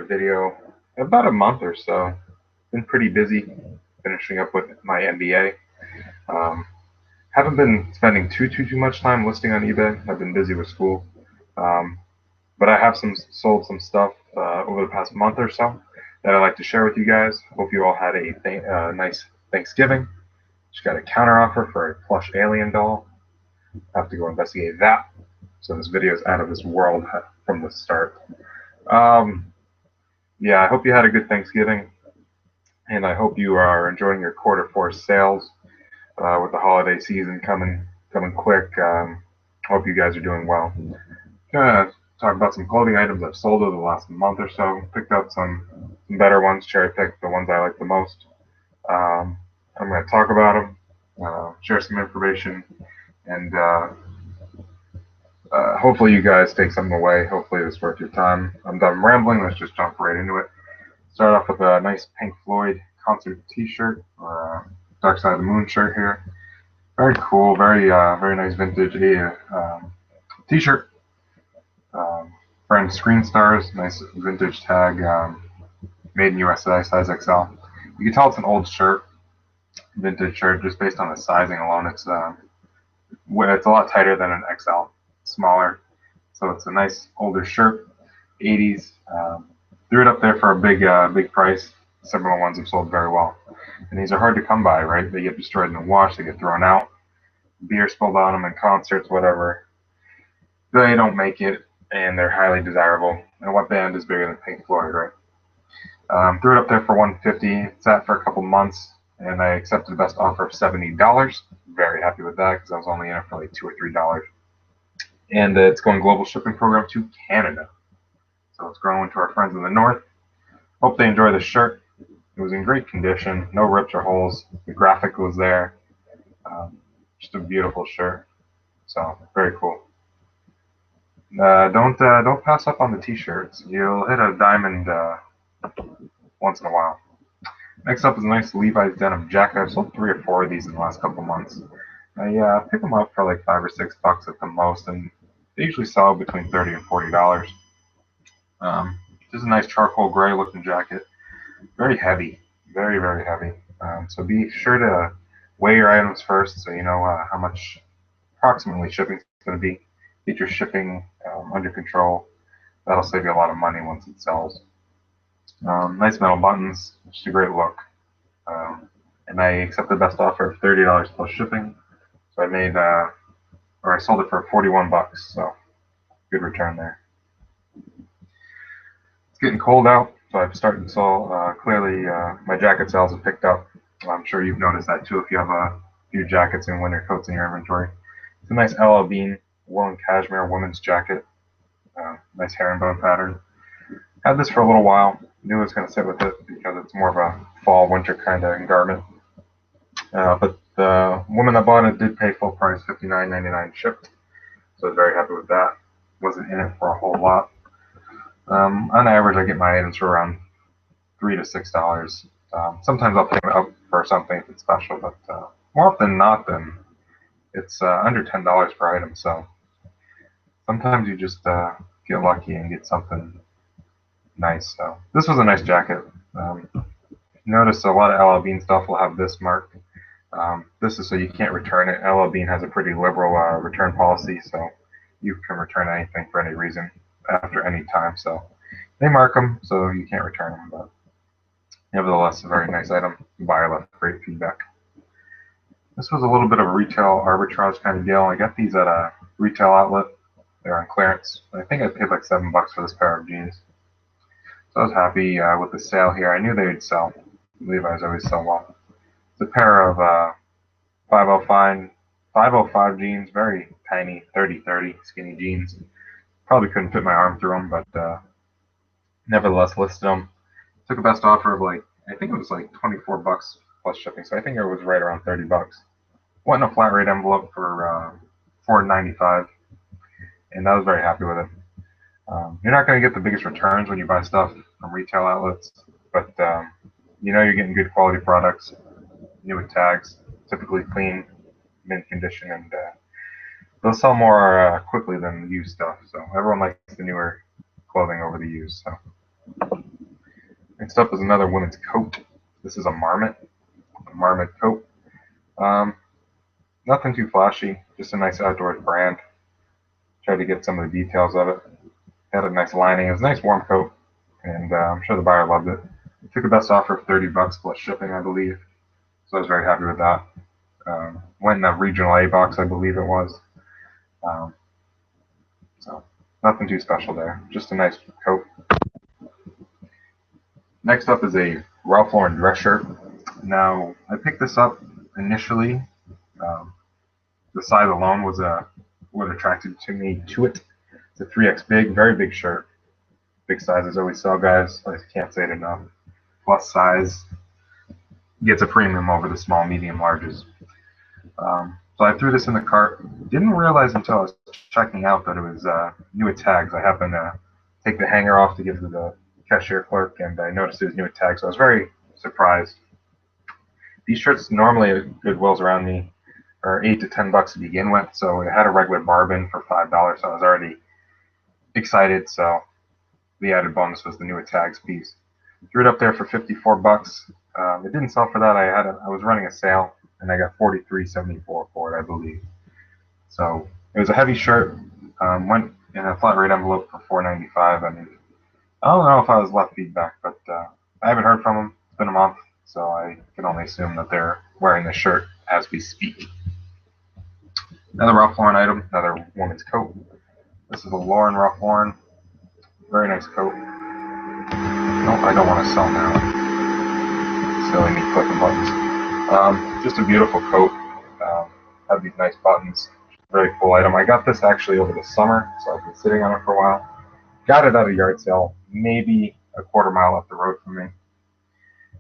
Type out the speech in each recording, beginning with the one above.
video about a month or so. Been pretty busy finishing up with my MBA. Um, haven't been spending too much time listing on eBay. I've been busy with school, um, but I have sold some stuff over the past month or so that I'd like to share with you guys. Hope you all had a nice Thanksgiving. Just got a counter offer for a plush alien doll. I have to go investigate that. So this video is out of this world from the start. Um, yeah, I hope you had a good Thanksgiving, and I hope you are enjoying your quarter 4 sales with the holiday season coming quick. Hope you guys are doing well. Gonna talk about some clothing items I've sold over the last month or so. Picked out some better ones, cherry picked the ones I like the most. Um, I'm gonna talk about them, share some information, and hopefully you guys take something away. Hopefully it's worth your time. I'm done rambling. Let's just jump right into it. Start off with a nice Pink Floyd concert T-shirt or Dark Side of the Moon shirt here. Very cool, very nice vintage T-shirt. Brand Screen Stars, nice vintage tag, made in USA, size XL. You can tell it's an old shirt, vintage shirt, just based on the sizing alone. It's a lot tighter than an XL, smaller. So it's a nice older shirt, 80s. Threw it up there for a big price. Similar ones have sold very well. And these are hard to come by, right? They get destroyed in the wash, they get thrown out. Beer spilled on them in concerts, whatever. They don't make it, and they're highly desirable. And what band is bigger than Pink Floyd, right? Threw it up there for $150. It sat for a couple months, and I accepted the best offer of $70. Very happy with that because I was only in it for like $2 or $3. And it's going global shipping program to Canada. So it's going to our friends in the north. Hope they enjoy the shirt. It was in great condition, no rips or holes. The graphic was there. Just a beautiful shirt. So very cool. Don't pass up on the t-shirts. You'll hit a diamond once in a while. Next up is a nice Levi's denim jacket. I've sold 3 or 4 of these in the last couple months. I pick them up for like $5 or $6 at the most, and they usually sell between $30 and $40. Just a nice charcoal gray looking jacket. Very heavy, very heavy. So be sure to weigh your items first, so you know how much approximately shipping is going to be. Get your shipping under control. That'll save you a lot of money once it sells. Nice metal buttons, just a great look. And I accepted the best offer of $30 plus shipping. So I sold it for $41. So good return there. It's getting cold out, so I've started to sell. Clearly, my jacket sales have picked up. I'm sure you've noticed that too if you have a few jackets and winter coats in your inventory. It's a nice LL Bean woolen cashmere women's jacket. Nice herringbone pattern. Had this for a little while. Knew I was going to sit with it because it's more of a fall winter kind of garment. But the woman that bought it did pay full price, $59.99 shipped. So I was very happy with that. Wasn't in it for a whole lot. On average, I get my items for around $3 to $6. Sometimes I'll pick it up for something if it's special, but more often than not, then it's under $10 per item. So sometimes you just get lucky and get something nice. So this was a nice jacket. Notice a lot of LL Bean stuff will have this mark. This is so you can't return it. LL Bean has a pretty liberal return policy, so you can return anything for any reason after any time. So they mark them so you can't return them, but nevertheless, a very nice item. The buyer left great feedback. This was a little bit of a retail arbitrage kind of deal. I got these at a retail outlet. They're on clearance. I think I paid like $7 for this pair of jeans. So I was happy with the sale here. I knew they would sell. Levi's always sell well. It's a pair of 505 jeans, very tiny, 30-30 skinny jeans. Probably couldn't fit my arm through them, but nevertheless listed them. Took a best offer of I think it was like $24 plus shipping, so I think it was right around $30. Went in a flat rate envelope for $4.95, and I was very happy with it. You're not going to get the biggest returns when you buy stuff from retail outlets, but you know you're getting good quality products, new with tags, typically clean, mint condition, and they'll sell more quickly than used stuff. So everyone likes the newer clothing over the used. So Next up is another women's coat. This is a Marmot coat. Um, Nothing too flashy, just a nice outdoors brand. Tried to get some of the details of it. Had a nice lining. It was a nice warm coat, and I'm sure the buyer loved it. I took the best offer of 30 bucks plus shipping, I believe. So I was very happy with that. Went in a regional A box, I believe it was. Um, so nothing too special there. Just a nice coat. Next up is a Ralph Lauren dress shirt. Now I picked this up initially. Um, the size alone was what attracted to me to it. It's a 3X big, very big shirt. Big sizes always sell, guys. I can't say it enough. Plus size gets a premium over the small, medium, larges. So I threw this in the cart. Didn't realize until I was checking out that it was new with tags. I happened to take the hanger off to give to the cashier clerk, and I noticed it was new with tags. So I was very surprised. These shirts normally at Goodwill's around me are $8 to $10 to begin with, so it had a regular bargain for $5. So I was already excited. So the added bonus was the new with tags piece. Threw it up there for 54 bucks. It didn't sell for that. I was running a sale, and I got 43.74 for it, I believe. So it was a heavy shirt. Went in a flat rate envelope for $4.95. I mean, I don't know if I was left feedback, but I haven't heard from them. It's been a month, so I can only assume that they're wearing the shirt as we speak. Another Ralph Lauren item, another woman's coat. This is a Ralph Lauren. Very nice coat. Nope, I don't want to sell now. Silly me clicking buttons. Just a beautiful coat. Had these nice buttons. Very cool item. I got this actually over the summer, so I've been sitting on it for a while. Got it at a yard sale, maybe a quarter mile up the road from me.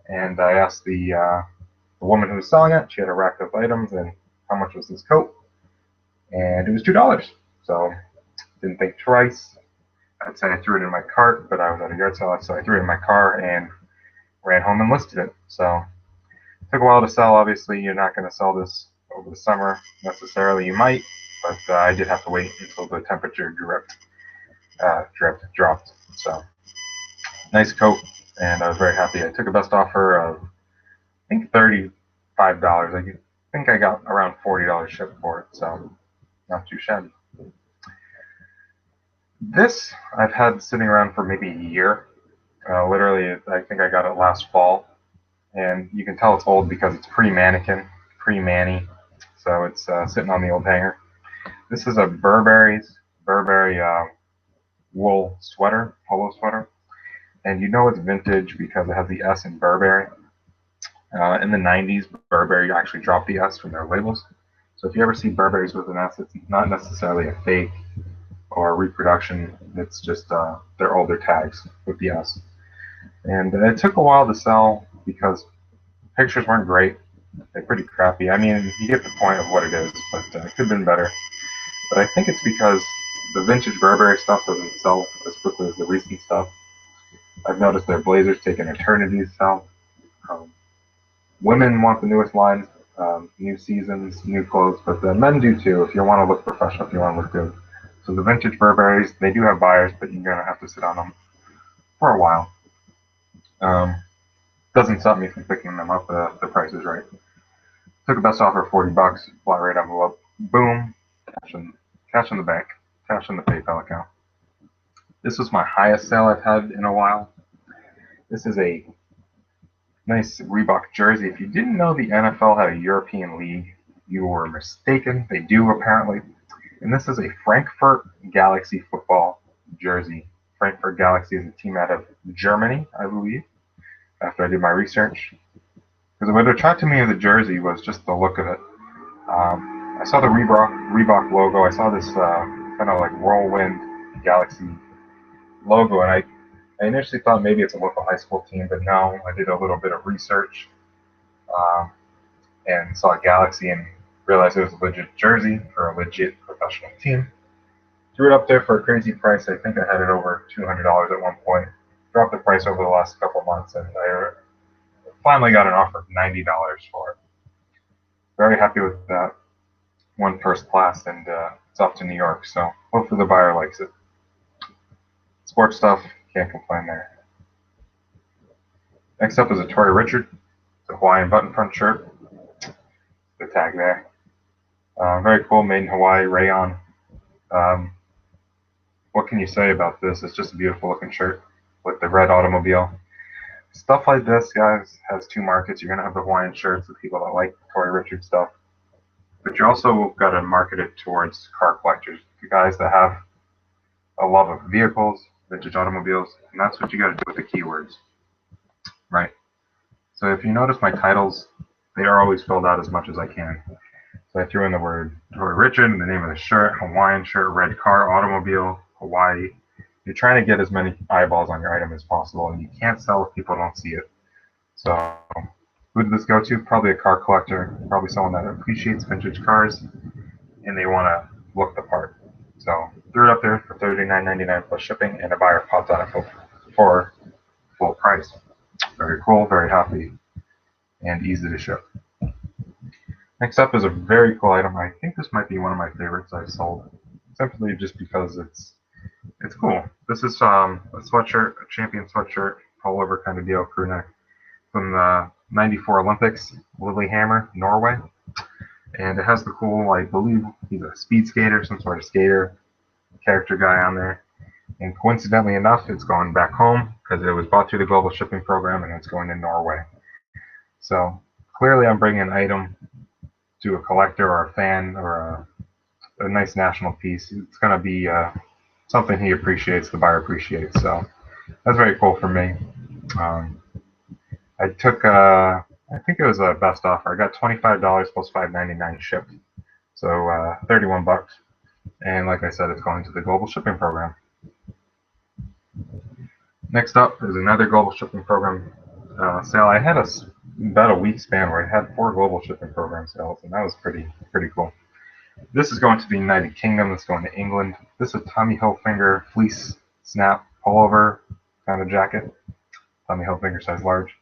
And I asked the woman who was selling it. She had a rack of items, and how much was this coat? And it was $2. So didn't think twice. I'd say I threw it in my cart, but I was at a yard sale, so I threw it in my car and ran home and listed it. So it took a while to sell. Obviously, you're not going to sell this over the summer necessarily. You might, but I did have to wait until the temperature dropped. So nice coat, and I was very happy. I took a best offer of I think $35. I think I got around $40 shipped for it, so not too shabby. This I've had sitting around for maybe a year. Literally, I think I got it last fall, and you can tell it's old because it's pre-Manny, so it's sitting on the old hanger. This is a Burberry wool sweater, polo sweater, and you know it's vintage because it has the S in Burberry. In the 90s, Burberry actually dropped the S from their labels. So if you ever see Burberrys with an S, it's not necessarily a fake or a reproduction. It's just their older tags with the S. And it took a while to sell because pictures weren't great. They're pretty crappy. I mean, you get the point of what it is, but it could have been better. But I think it's because the vintage Burberry stuff doesn't sell as quickly as the recent stuff. I've noticed their blazers take an eternity to sell. Women want the newest lines, new seasons, new clothes, but the men do too if you want to look professional, if you want to look good. So the vintage Burberrys, they do have buyers, but you're going to have to sit on them for a while. Doesn't stop me from picking them up if the price is right. Took a best offer of 40 bucks, flat rate envelope, boom, cash in the bank, cash in the PayPal account. This was my highest sale I've had in a while. This is a nice Reebok jersey. If you didn't know the NFL had a European league, you were mistaken. They do apparently. And this is a Frankfurt Galaxy football jersey. Frankfurt Galaxy is a team out of Germany, I believe, after I did my research. Because what attracted me to the jersey was just the look of it. I saw the Reebok logo. I saw this kind of like whirlwind Galaxy logo, and I initially thought maybe it's a local high school team, but no, I did a little bit of research and saw Galaxy and realized it was a legit jersey for a legit professional team. Threw it up there for a crazy price. I think I had it over $200 at one point. Dropped the price over the last couple of months, and I finally got an offer of $90 for it. Very happy with that. Won first class, and it's off to New York, so hopefully the buyer likes it. Sports stuff, can't complain there. Next up is a Tory Richard. It's a Hawaiian button front shirt. The tag there. Very cool, made in Hawaii, rayon. Um, what can you say about this? It's just a beautiful looking shirt with the red automobile. Stuff like this, guys, has two markets. You're going to have the Hawaiian shirts, the people that like Tory Richard stuff. But you also got to market it towards car collectors, the guys that have a love of vehicles, vintage automobiles, and that's what you got to do with the keywords, right? So if you notice my titles, they are always filled out as much as I can. So I threw in the word Tory Richard, the name of the shirt, Hawaiian shirt, red car, automobile, Hawaii. You're trying to get as many eyeballs on your item as possible, and you can't sell if people don't see it. So who did this go to? Probably a car collector, probably someone that appreciates vintage cars, and they want to look the part. So threw it up there for $39.99 plus shipping, and a buyer popped on it for full price. Very cool, very happy, and easy to ship. Next up is a very cool item. I think this might be one of my favorites I've sold, simply just because it's cool. This is a sweatshirt, a champion sweatshirt, pullover kind of deal, crew neck, from the '94 Olympics, Lillehammer, Norway. And it has the cool, I believe he's a speed skater, some sort of skater, character guy on there. And coincidentally enough, it's going back home because it was bought through the global shipping program and it's going to Norway. So clearly I'm bringing an item to a collector or a fan or a nice national piece. It's going to be something he appreciates, the buyer appreciates. So that's very cool for me. I took, I think it was a best offer. I got $25 plus $5.99 shipped. So 31 bucks. And like I said, it's going to the global shipping program. Next up is another global shipping program sale. I had about a week span where I had 4 global shipping program sales, and that was pretty cool. This is going to the United Kingdom. This is going to England. This is a Tommy Hilfiger fleece snap pullover kind of jacket. Tommy Hilfiger size large.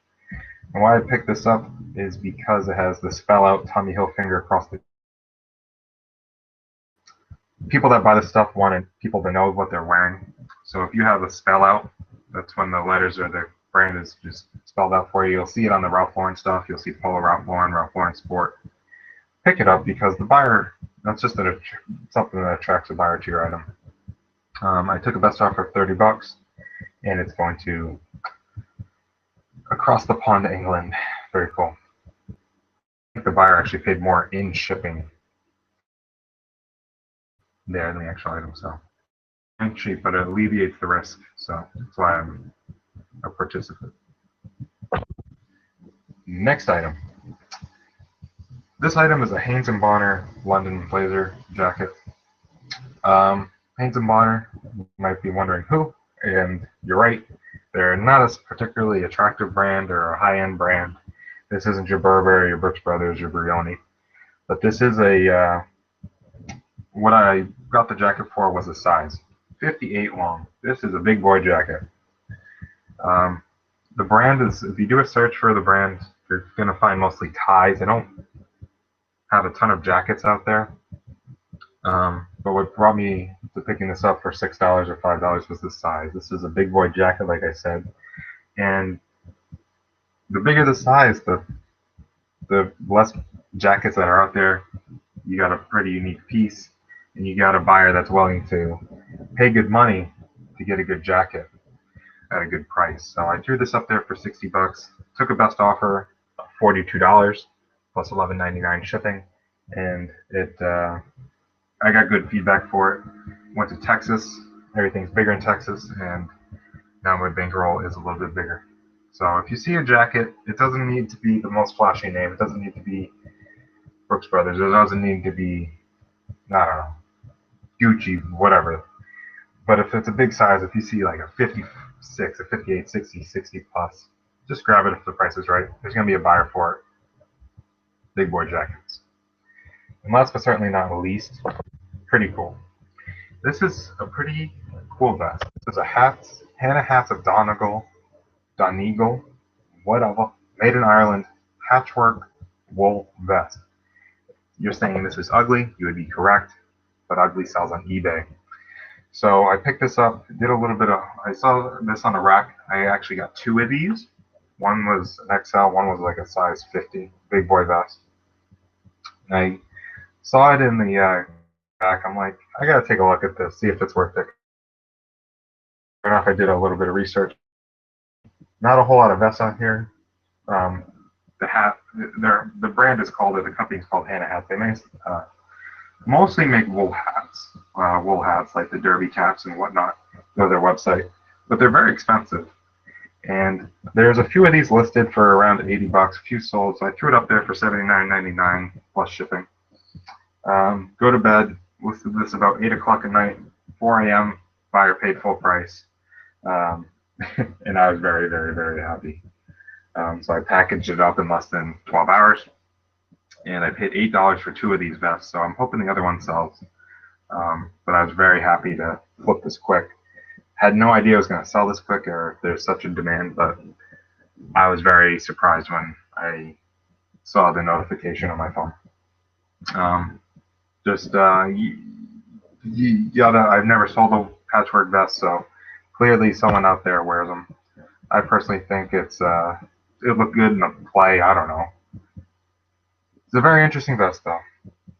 And why I picked this up is because it has the spell out Tommy Hilfiger across the. People that buy this stuff wanted people to know what they're wearing. So if you have a spell out, that's when the letters or the brand is just spelled out for you. You'll see it on the Ralph Lauren stuff. You'll see Polo Ralph Lauren Sport. Pick it up because the buyer, that's just something that attracts a buyer to your item. I took a best offer of 30 bucks, and it's going to across the pond to England. Very cool. I think the buyer actually paid more in shipping there than the actual item, so it's cheap, but it alleviates the risk, so that's why I'm a participant. Next item. This item is a Hanes & Bonner London blazer jacket. Hanes & Bonner, you might be wondering who, and you're right. They're not a particularly attractive brand or a high-end brand. This isn't your Burberry, your Brooks Brothers, your Brioni. But this is what I got the jacket for was a size 58 long. This is a big boy jacket. The brand is, if you do a search for the brand, you're going to find mostly ties. They don't have a ton of jackets out there. But what brought me to picking this up for $6 or $5 was the size. This is a big boy jacket, like I said. And the bigger the size, the less jackets that are out there. You got a pretty unique piece, and you got a buyer that's willing to pay good money to get a good jacket at a good price. So I threw this up there for 60 bucks. Took a best offer of $42 plus $11.99 shipping, and I got good feedback for it. Went to Texas. Everything's bigger in Texas, and now my bankroll is a little bit bigger. So if you see a jacket, it doesn't need to be the most flashy name. It doesn't need to be Brooks Brothers. It doesn't need to be, I don't know, Gucci, whatever. But if it's a big size, if you see like a 56, a 58, 60, 60 plus, just grab it if the price is right. There's going to be a buyer for it. Big boy jackets. And last but certainly not least, pretty cool. This is a pretty cool vest. This is a Hannah Hats of Donegal, whatever, made in Ireland, patchwork wool vest. You're saying this is ugly, you would be correct, but ugly sells on eBay. So I picked this up, did a little bit of, I saw this on a rack. I actually got 2 of these. One was an XL, one was like a size 50, big boy vest. And I saw it in the back. I'm like, I gotta take a look at this, see if it's worth it. Sure enough, I did a little bit of research. Not a whole lot of vests on here. Um, the hat, the brand is called, or the company is called Hannah Hats. They mostly make wool hats like the derby caps and whatnot. Go to their website, but they're very expensive. And there's a few of these listed for around 80 bucks, a few sold, so I threw it up there for $79.99 plus shipping. Go to bed, listed this about 8 o'clock at night, 4 a.m., buyer paid full price. Um, and I was very, very, very happy. So I packaged it up in less than 12 hours, and I paid $8 for 2 of these vests, so I'm hoping the other one sells. But I was very happy to flip this quick. Had no idea I was going to sell this quick or if there's such a demand, but I was very surprised when I saw the notification on my phone. I've never sold a patchwork vest, so clearly someone out there wears them. I personally think it looked good in the play. I don't know. It's a very interesting vest, though.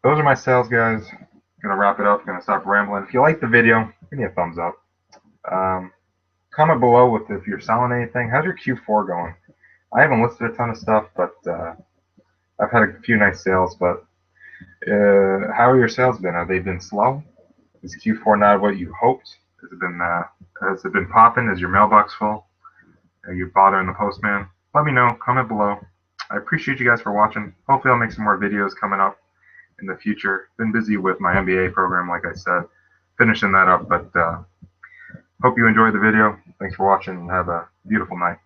Those are my sales, guys. Gonna wrap it up. Gonna stop rambling. If you like the video, give me a thumbs up. Comment below with if you're selling anything. How's your Q4 going? I haven't listed a ton of stuff, but I've had a few nice sales. But how are your sales been? Have they been slow? Is Q4 not what you hoped? Has it been popping? Is your mailbox full? Are you bothering the postman? Let me know. Comment below. I appreciate you guys for watching. Hopefully I'll make some more videos coming up in the future. Been busy with my MBA program, like I said, finishing that up. But hope you enjoyed the video. Thanks for watching and have a beautiful night.